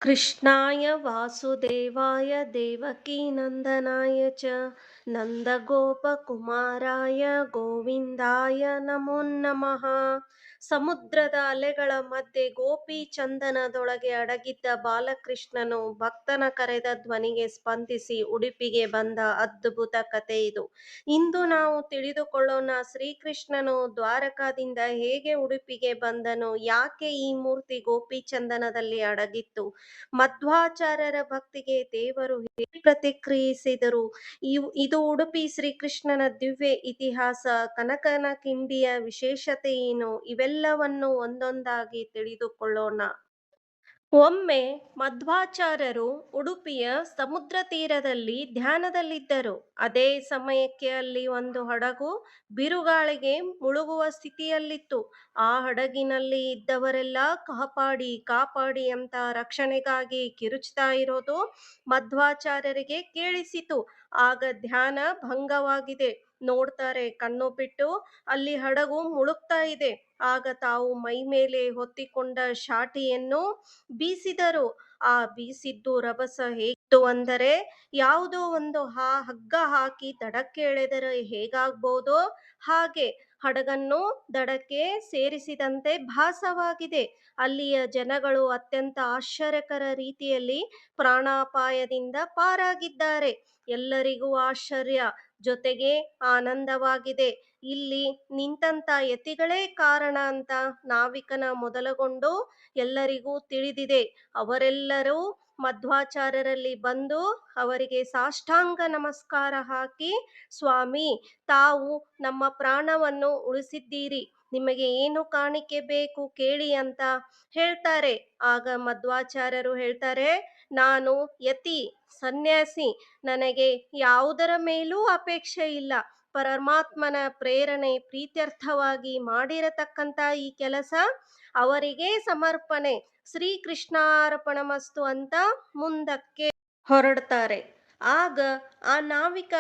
कृष्णाय वासुदेवाय देवकीनन्दनाय च नन्दगोपकुमाराय ಗೋವಿಂದಾಯ ನಮೋ ನಮಃ. ಸಮುದ್ರದ ಅಲೆಗಳ ಮಧ್ಯೆ ಗೋಪಿ ಚಂದನದೊಳಗೆ ಅಡಗಿದ್ದ ಬಾಲಕೃಷ್ಣನು ಭಕ್ತನ ಕರೆದ ಧ್ವನಿಗೆ ಸ್ಪಂದಿಸಿ ಉಡುಪಿಗೆ ಬಂದ ಅದ್ಭುತ ಕಥೆ ಇದು. ಇಂದು ನಾವು ತಿಳಿದುಕೊಳ್ಳೋಣ, ಶ್ರೀಕೃಷ್ಣನು ದ್ವಾರಕಾದಿಂದ ಹೇಗೆ ಉಡುಪಿಗೆ ಬಂದನು, ಯಾಕೆ ಈ ಮೂರ್ತಿ ಗೋಪಿ ಚಂದನದಲ್ಲಿ ಅಡಗಿತ್ತು, ಮಧ್ವಾಚಾರ್ಯರ ಭಕ್ತಿಗೆ ದೇವರು ಹೇಗೆ ಪ್ರತಿಕ್ರಿಯಿಸಿದರು, ಇದು ಉಡುಪಿ ಶ್ರೀಕೃಷ್ಣನ ದಿವ್ಯ ಇತಿಹಾಸ, ಕನಕನ ಕಿಂಡಿಯ ವಿಶೇಷತೆ ಏನು, ಇವೆಲ್ಲವನ್ನು ಒಂದೊಂದಾಗಿ ತಿಳಿದುಕೊಳ್ಳೋಣ. ಒಮ್ಮೆ ಮಧ್ವಾಚಾರ್ಯರು ಉಡುಪಿಯ ಸಮುದ್ರ ತೀರದಲ್ಲಿ ಧ್ಯಾನದಲ್ಲಿದ್ದರು. ಅದೇ ಸಮಯಕ್ಕೆ ಅಲ್ಲಿ ಒಂದು ಹಡಗು ಬಿರುಗಾಳಿಗೆ ಮುಳುಗುವ ಸ್ಥಿತಿಯಲ್ಲಿತ್ತು. ಆ ಹಡಗಿನಲ್ಲಿ ಇದ್ದವರೆಲ್ಲ ಕಾಪಾಡಿ ಕಾಪಾಡಿ ಅಂತ ರಕ್ಷಣೆಗಾಗಿ ಕಿರುಚ್ತಾ ಇರೋದು ಮಧ್ವಾಚಾರ್ಯರಿಗೆ ಕೇಳಿಸಿತು. ಆಗ ಧ್ಯಾನ ಭಂಗವಾಗಿದೆ. ನೋಡ್ತಾರೆ, ಕಣ್ಣು ಬಿಟ್ಟು ಅಲ್ಲಿ ಹಡಗು ಮುಳುಗ್ತಾ ಇದೆ. ಆಗ ತಾವು ಮೈ ಮೇಲೆ ಹೊತ್ತಿಕೊಂಡ ಶಾಟಿಯನ್ನು ಬೀಸಿದರು. ಆ ಬೀಸಿದ್ದು ರಭಸ ಹೇಗಿತ್ತು ಅಂದರೆ, ಯಾವುದೋ ಒಂದು ಹಗ್ಗ ಹಾಕಿ ದಡಕ್ಕೆ ಎಳೆದರೆ ಹೇಗಾಗ್ಬೋದೋ ಹಾಗೆ ಹಡಗನ್ನು ದಡಕ್ಕೆ ಸೇರಿಸಿದಂತೆ ಭಾಸವಾಗಿದೆ. ಅಲ್ಲಿಯ ಜನಗಳು ಅತ್ಯಂತ ಆಶ್ಚರ್ಯಕರ ರೀತಿಯಲ್ಲಿ ಪ್ರಾಣಾಪಾಯದಿಂದ ಪಾರಾಗಿದ್ದಾರೆ. ಎಲ್ಲರಿಗೂ ಆಶ್ಚರ್ಯ ಜೊತೆಗೆ ಆನಂದವಾಗಿದೆ. ಇಲ್ಲಿ ನಿಂತಂತ ಯತಿಗಳೇ ಕಾರಣ ಅಂತ ನಾವಿಕನ ಮೊದಲುಗೊಂಡು ಎಲ್ಲರಿಗೂ ತಿಳಿದಿದೆ. ಅವರೆಲ್ಲರೂ ಮಧ್ವಾಚಾರ್ಯರಲ್ಲಿ ಬಂದು ಅವರಿಗೆ ಸಾಷ್ಟಾಂಗ ನಮಸ್ಕಾರ ಹಾಕಿ, ಸ್ವಾಮಿ, ತಾವು ನಮ್ಮ ಪ್ರಾಣವನ್ನು ಉಳಿಸಿದ್ದೀರಿ, ನಿಮಗೆ ಏನು ಕಾಣಿಕೆ ಬೇಕು ಕೇಳಿ ಅಂತ ಹೇಳ್ತಾರೆ. ಆಗ ಮಧ್ವಾಚಾರ್ಯರು ಹೇಳ್ತಾರೆ, ನಾನು ಯತಿ ಸನ್ಯಾಸಿ, ನನಗೆ ಯಾವುದರ ಮೇಲೂ ಅಪೇಕ್ಷೆ ಇಲ್ಲ. ಪರಮಾತ್ಮನ ಪ್ರೇರಣೆ ಪ್ರೀತ್ಯರ್ಥವಾಗಿ ಮಾಡಿರತಕ್ಕಂತ ಈ ಕೆಲಸ ಅವರಿಗೆ ಸಮರ್ಪಣೆ, ಶ್ರೀಕೃಷ್ಣಾರ್ಪಣಮಸ್ತು ಅಂತ ಮುಂದಕ್ಕೆ ಹೊರಡ್ತಾರೆ. ಆಗ ಆ ನಾವಿಕ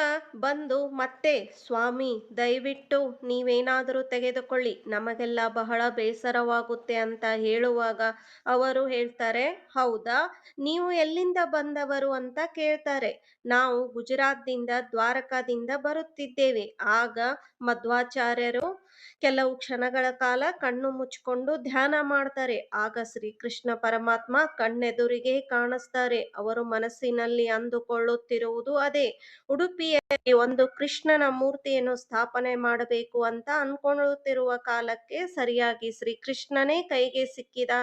ಬಂದು ಮತ್ತೆ, ಸ್ವಾಮಿ, ದಯವಿಟ್ಟು ನೀವೇನಾದರೂ ತೆಗೆದುಕೊಳ್ಳಿ, ನಮಗೆಲ್ಲ ಬಹಳ ಬೇಸರವಾಗುತ್ತೆ ಅಂತ ಹೇಳುವಾಗ ಅವರು ಹೇಳ್ತಾರೆ, ಹೌದಾ, ನೀವು ಎಲ್ಲಿಂದ ಬಂದವರು ಅಂತ ಕೇಳ್ತಾರೆ. ನಾವು ಗುಜರಾತ್ದಿಂದ ದ್ವಾರಕಾದಿಂದ ಬರುತ್ತಿದ್ದೇವೆ. ಆಗ ಮಧ್ವಾಚಾರ್ಯರು ಕೆಲವು ಕ್ಷಣಗಳ ಕಾಲ ಕಣ್ಣು ಮುಚ್ಕೊಂಡು ಧ್ಯಾನ ಮಾಡ್ತಾರೆ. ಆಗ ಶ್ರೀಕೃಷ್ಣ ಪರಮಾತ್ಮ ಕಣ್ಣೆದುರಿಗೆ ಕಾಣಿಸ್ತಾರೆ. ಅವರು ಮನಸ್ಸಿನಲ್ಲಿ ಅಂದುಕೊಳ್ಳುತ್ತಿರುವುದು ಅದೇ, ಉಡುಪಿಯಲ್ಲಿ ಒಂದು ಕೃಷ್ಣನ ಮೂರ್ತಿಯನ್ನು ಸ್ಥಾಪನೆ ಮಾಡಬೇಕು ಅಂತ ಅನ್ಕೊಳ್ಳುತ್ತಿರುವ ಕಾಲಕ್ಕೆ ಸರಿಯಾಗಿ ಶ್ರೀಕೃಷ್ಣನೇ ಕೈಗೆ ಸಿಕ್ಕಿದ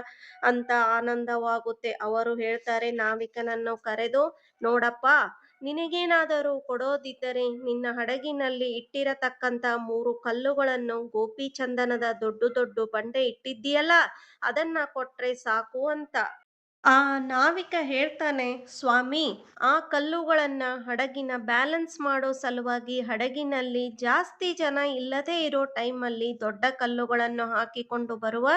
ಅಂತ ಆನಂದವಾಗುತ್ತೆ. ಅವರು ಹೇಳ್ತಾರೆ ನಾವಿಕನನ್ನು ಕರೆದು, ನೋಡಪ್ಪ, ನಿನಗೇನಾದರೂ ಕೊಡೋದಿದ್ದರೆ ನಿನ್ನ ಹಡಗಿನಲ್ಲಿ ಇಟ್ಟಿರತಕ್ಕಂತ 3 ಕಲ್ಲುಗಳನ್ನು, ಗೋಪಿ ಚಂದನದ ದೊಡ್ಡ ದೊಡ್ಡ ಬಂಡೆ ಇಟ್ಟಿದ್ದೀಯಲ್ಲ, ಅದನ್ನ ಕೊಟ್ರೆ ಸಾಕು ಅಂತ. ಆ ನಾವಿಕ ಹೇಳ್ತಾನೆ, ಸ್ವಾಮಿ, ಆ ಕಲ್ಲುಗಳನ್ನ ಹಡಗಿನ ಬ್ಯಾಲೆನ್ಸ್ ಮಾಡೋ ಸಲುವಾಗಿ ಹಡಗಿನಲ್ಲಿ ಜಾಸ್ತಿ ಜನ ಇಲ್ಲದೆ ಇರೋ ಟೈಮಲ್ಲಿ ದೊಡ್ಡ ಕಲ್ಲುಗಳನ್ನು ಹಾಕಿಕೊಂಡು ಬರುವ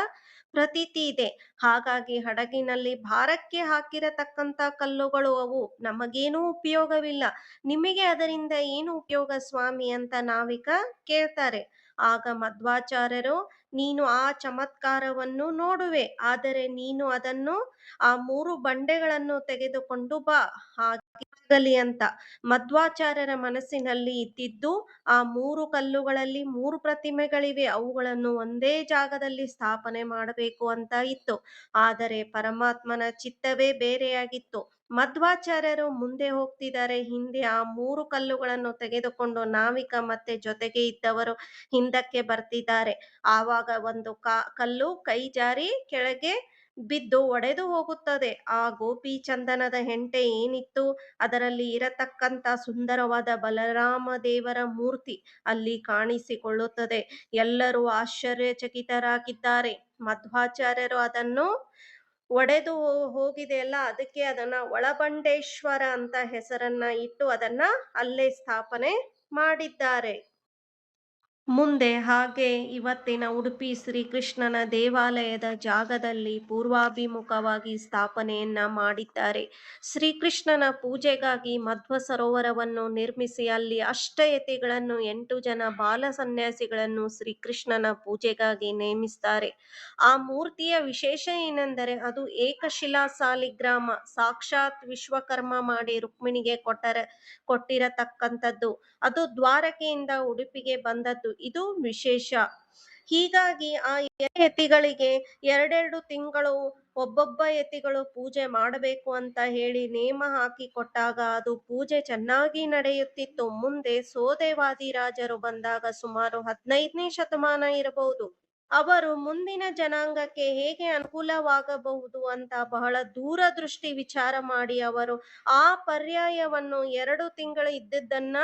ಪ್ರತೀತಿ ಇದೆ. ಹಾಗಾಗಿ ಹಡಗಿನಲ್ಲಿ ಭಾರಕ್ಕೆ ಹಾಕಿರತಕ್ಕಂತ ಕಲ್ಲುಗಳು ಅವು, ನಮಗೇನೂ ಉಪಯೋಗವಿಲ್ಲ. ನಿಮಗೆ ಅದರಿಂದ ಏನು ಉಪಯೋಗ ಸ್ವಾಮಿ ಅಂತ ನಾವಿಕ ಕೇಳ್ತಾರೆ. ಆಗ ಮಧ್ವಾಚಾರ್ಯರು, ನೀನು ಆ ಚಮತ್ಕಾರವನ್ನು ನೋಡುವೆ, ಆದರೆ ನೀನು ಅದನ್ನು ಆ 3 ಬಂಡೆಗಳನ್ನು ತೆಗೆದುಕೊಂಡು ಬಾ, ಹಾಗಾಗಲಿ ಅಂತ. ಮಧ್ವಾಚಾರ್ಯರ ಮನಸ್ಸಿನಲ್ಲಿ ಇದ್ದಿದ್ದು, ಆ 3 ಕಲ್ಲುಗಳಲ್ಲಿ 3 ಪ್ರತಿಮೆಗಳಿವೆ, ಅವುಗಳನ್ನು ಒಂದೇ ಜಾಗದಲ್ಲಿ ಸ್ಥಾಪನೆ ಮಾಡಬೇಕು ಅಂತ ಇತ್ತು. ಆದರೆ ಪರಮಾತ್ಮನ ಚಿತ್ತವೇ ಬೇರೆಯಾಗಿತ್ತು. ಮಧ್ವಾಚಾರ್ಯರು ಮುಂದೆ ಹೋಗ್ತಿದ್ದಾರೆ, ಹಿಂದೆ ಆ 3 ಕಲ್ಲುಗಳನ್ನು ತೆಗೆದುಕೊಂಡು ನಾವಿಕ ಮತ್ತೆ ಜೊತೆಗೆ ಇದ್ದವರು ಹಿಂದಕ್ಕೆ ಬರ್ತಿದ್ದಾರೆ. ಆವಾಗ ಒಂದು ಕಲ್ಲು ಕೈ ಜಾರಿ ಕೆಳಗೆ ಬಿದ್ದು ಒಡೆದು ಹೋಗುತ್ತದೆ. ಆ ಗೋಪಿ ಚಂದನದ ಹೆಂಟೆ ಏನಿತ್ತು, ಅದರಲ್ಲಿ ಇರತಕ್ಕಂತ ಸುಂದರವಾದ ಬಲರಾಮ ದೇವರ ಮೂರ್ತಿ ಅಲ್ಲಿ ಕಾಣಿಸಿಕೊಳ್ಳುತ್ತದೆ. ಎಲ್ಲರೂ ಆಶ್ಚರ್ಯಚಕಿತರಾಗಿದ್ದಾರೆ. ಮಧ್ವಾಚಾರ್ಯರು ಅದನ್ನು ಒಡೆದು ಹೋಗಿದೆಯಲ್ಲ, ಅದಕ್ಕೆ ಅದನ್ನ ಒಳಬಂಡೇಶ್ವರ ಅಂತ ಹೆಸರನ್ನ ಇಟ್ಟು ಅದನ್ನ ಅಲ್ಲೇ ಸ್ಥಾಪನೆ ಮಾಡಿದ್ದಾರೆ. ಮುಂದೆ ಹಾಗೆ ಇವತ್ತಿನ ಉಡುಪಿ ಶ್ರೀಕೃಷ್ಣನ ದೇವಾಲಯದ ಜಾಗದಲ್ಲಿ ಪೂರ್ವಾಭಿಮುಖವಾಗಿ ಸ್ಥಾಪನೆಯನ್ನ ಮಾಡಿದ್ದಾರೆ. ಶ್ರೀಕೃಷ್ಣನ ಪೂಜೆಗಾಗಿ ಮಧ್ವ ಸರೋವರವನ್ನು ನಿರ್ಮಿಸಿ ಅಲ್ಲಿ ಅಷ್ಟಯತಿಗಳನ್ನು 8 ಜನ ಬಾಲ ಸನ್ಯಾಸಿಗಳನ್ನು ಶ್ರೀಕೃಷ್ಣನ ಪೂಜೆಗಾಗಿ ನೇಮಿಸ್ತಾರೆ. ಆ ಮೂರ್ತಿಯ ವಿಶೇಷ ಏನೆಂದರೆ ಅದು ಏಕಶಿಲಾ ಸಾಲಿಗ್ರಾಮ, ಸಾಕ್ಷಾತ್ ವಿಶ್ವಕರ್ಮ ಮಾಡಿ ರುಕ್ಮಿಣಿಗೆ ಕೊಟ್ಟಿರತಕ್ಕಂಥದ್ದು. ಅದು ದ್ವಾರಕೆಯಿಂದ ಉಡುಪಿಗೆ ಬಂದದ್ದು. ಇದು ವಿಶೇಷ. ಹೀಗಾಗಿ ಆ ಯತಿಗಳಿಗೆ 2 2 ತಿಂಗಳು ಒಬ್ಬೊಬ್ಬ ಯತಿಗಳು ಪೂಜೆ ಮಾಡಬೇಕು ಅಂತ ಹೇಳಿ ನೇಮ ಹಾಕಿ ಕೊಟ್ಟಾಗ ಅದು ಪೂಜೆ ಚೆನ್ನಾಗಿ ನಡೆಯುತ್ತಿತ್ತು. ಮುಂದೆ ಸೋದೆವಾದಿರಾಜರು ಬಂದಾಗ ಸುಮಾರು 15ನೇ ಶತಮಾನ ಇರಬಹುದು. ಅವರು ಮುಂದಿನ ಜನಾಂಗಕ್ಕೆ ಹೇಗೆ ಅನುಕೂಲವಾಗಬಹುದು ಅಂತ ಬಹಳ ದೂರದೃಷ್ಟಿ ವಿಚಾರ ಮಾಡಿ ಅವರು ಆ ಪರ್ಯಾಯವನ್ನು 2 ತಿಂಗಳು ಇದ್ದದ್ದನ್ನ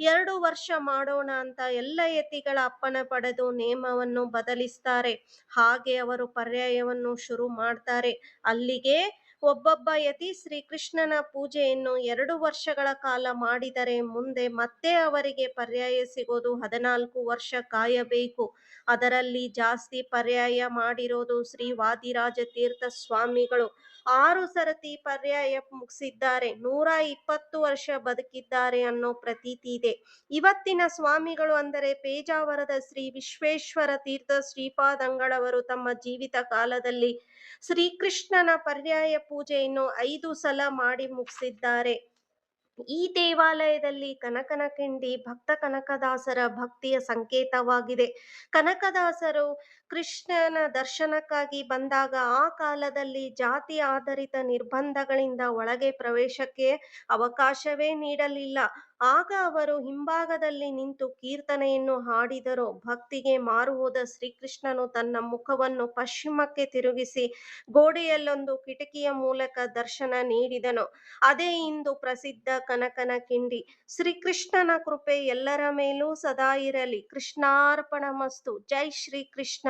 2 ವರ್ಷ ಮಾಡೋಣ ಅಂತ ಎಲ್ಲ ಯತಿಗಳ ಅಪ್ಪಣೆ ಪಡೆದು ನೇಮವನ್ನು ಬದಲಿಸ್ತಾರೆ. ಹಾಗೆ ಅವರು ಪರ್ಯಾಯವನ್ನು ಶುರು ಮಾಡ್ತಾರೆ. ಅಲ್ಲಿಗೆ ಒಬ್ಬೊಬ್ಬ ಯತಿ ಶ್ರೀಕೃಷ್ಣನ ಪೂಜೆಯನ್ನು 2 ವರ್ಷಗಳ ಕಾಲ ಮಾಡಿದರೆ ಮುಂದೆ ಮತ್ತೆ ಅವರಿಗೆ ಪರ್ಯಾಯ ಸಿಗೋದು 14 ವರ್ಷ ಕಾಯಬೇಕು. ಅದರಲ್ಲಿ ಜಾಸ್ತಿ ಪರ್ಯಾಯ ಮಾಡಿರೋದು ಶ್ರೀ ವಾದಿರಾಜ ತೀರ್ಥ ಸ್ವಾಮಿಗಳು. 6 ಸರತಿ ಪರ್ಯಾಯ ಮುಗಿಸಿದ್ದಾರೆ, 120 ವರ್ಷ ಬದುಕಿದ್ದಾರೆ ಅನ್ನೋ ಪ್ರತೀತಿ ಇದೆ. ಇವತ್ತಿನ ಸ್ವಾಮಿಗಳು ಅಂದರೆ ಪೇಜಾವರದ ಶ್ರೀ ವಿಶ್ವೇಶ್ವರ ತೀರ್ಥ ಶ್ರೀಪಾದಂಗಳವರು ತಮ್ಮ ಜೀವಿತ ಕಾಲದಲ್ಲಿ ಶ್ರೀಕೃಷ್ಣನ ಪರ್ಯಾಯ ಪೂಜೆಯನ್ನು 5 ಸಲ ಮಾಡಿ ಮುಗಿಸಿದ್ದಾರೆ. ಈ ದೇವಾಲಯದಲ್ಲಿ ಕನಕನ ಕಿಂಡಿ ಭಕ್ತ ಕನಕದಾಸರ ಭಕ್ತಿಯ ಸಂಕೇತವಾಗಿದೆ. ಕನಕದಾಸರು ಕೃಷ್ಣನ ದರ್ಶನಕ್ಕಾಗಿ ಬಂದಾಗ ಆ ಕಾಲದಲ್ಲಿ ಜಾತಿ ಆಧಾರಿತ ನಿರ್ಬಂಧಗಳಿಂದ ಒಳಗೆ ಪ್ರವೇಶಕ್ಕೆ ಅವಕಾಶವೇ ನೀಡಲಿಲ್ಲ. ಆಗ ಅವರು ಹಿಂಭಾಗದಲ್ಲಿ ನಿಂತು ಕೀರ್ತನೆಯನ್ನು ಹಾಡಿದರು. ಭಕ್ತಿಗೆ ಮಾರುಹೋದ ಶ್ರೀಕೃಷ್ಣನು ತನ್ನ ಮುಖವನ್ನು ಪಶ್ಚಿಮಕ್ಕೆ ತಿರುಗಿಸಿ ಗೋಡೆಯಲ್ಲೊಂದು ಕಿಟಕಿಯ ಮೂಲಕ ದರ್ಶನ ನೀಡಿದನು. ಅದೇ ಇಂದು ಪ್ರಸಿದ್ಧ ಕನಕನ ಕಿಂಡಿ. ಶ್ರೀಕೃಷ್ಣನ ಕೃಪೆ ಎಲ್ಲರ ಮೇಲೂ ಸದಾ ಇರಲಿ. ಕೃಷ್ಣಾರ್ಪಣಮಸ್ತು. ಜೈ ಶ್ರೀಕೃಷ್ಣ.